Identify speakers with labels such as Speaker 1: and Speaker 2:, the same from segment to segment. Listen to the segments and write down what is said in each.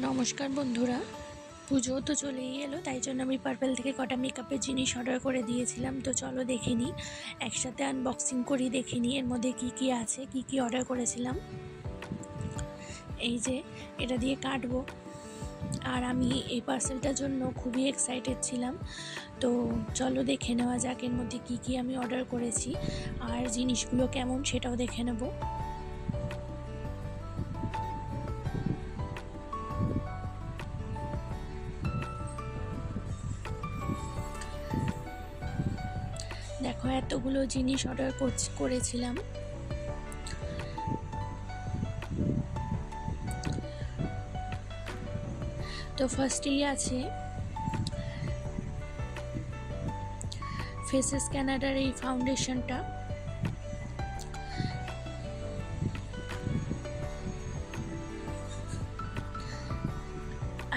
Speaker 1: নমস্কার বন্ধুরা, পুজো তো চলেই এলো, তাই জন্য আমি পার্পেল থেকে কটা মেকআপের জিনিস অর্ডার করে দিয়েছিলাম। তো চলো দেখে নিই, একসাথে আনবক্সিং করি, দেখে নিই এর মধ্যে কী কী আছে, কী কী অর্ডার করেছিলাম। এই যে এটা দিয়ে কাটবো, আর আমি এই পার্সেলটার জন্য খুবই এক্সাইটেড ছিলাম। তো চলো দেখে নেওয়া যাক এর মধ্যে কী কী আমি অর্ডার করেছি আর জিনিসগুলো কেমন সেটাও দেখে নেব। দেখো এতগুলো জিনিস অর্ডার করেছিলাম। তো ফার্স্টেই আছে ফেসেস ক্যানাডার এই ফাউন্ডেশনটা।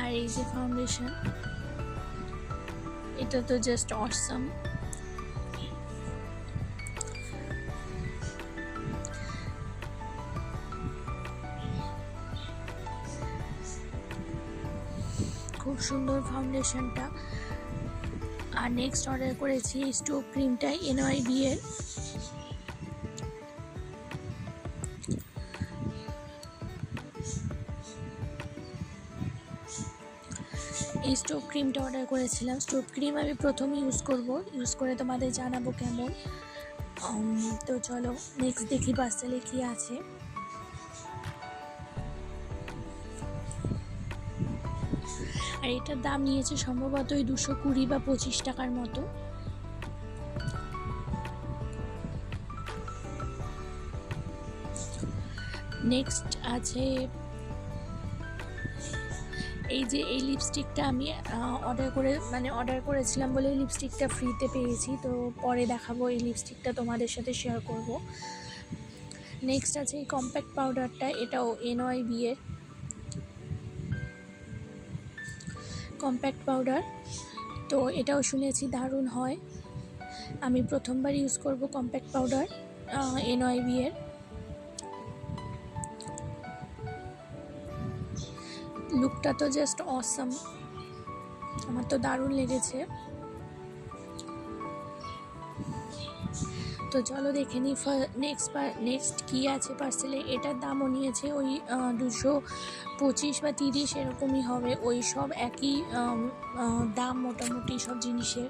Speaker 1: আর এই যে ফাউন্ডেশন, এটা তো জাস্ট অসাম। খুব সুন্দর ফাউন্ডেশনটা। আর নেক্সট অর্ডার করেছি স্টোভ ক্রিমটা NYB এর। এই স্টোভ ক্রিমটা অর্ডার করেছিলাম। স্টোভ ক্রিম আমি প্রথম ইউজ করে তোমাদের জানাবো কেমন। তো চলো নেক্সট দেখি পার্সেলে কি আছে। আর এটার দাম নিয়েছে সম্ভবত ওই 220 বা 25 টাকার মতো। নেক্সট আছে এই যে এই লিপস্টিকটা আমি অর্ডার করেছিলাম বলে এই লিপস্টিকটা ফ্রিতে পেয়েছি। তো পরে দেখাবো এই লিপস্টিকটা তোমাদের সাথে শেয়ার করব। নেক্সট আছে এই কম্প্যাক্ট পাউডারটা, এটাও NYB এর কম্প্যাক্ট পাউডার। তো এটাও শুনেছি দারুণ হয়, আমি প্রথমবার ইউজ করব কম্প্যাক্ট পাউডার NYB এর। লুকটা তো জাস্ট অসাম, আমার তো দারুণ লেগেছে। তো চলো দেখে নিই নেক্সট কি আছে পার্সেলে। এটার দামও নিয়েছে ওই 225 বা 30 এরকমই হবে, ওই সব একই দাম মোটামুটি সব জিনিসের।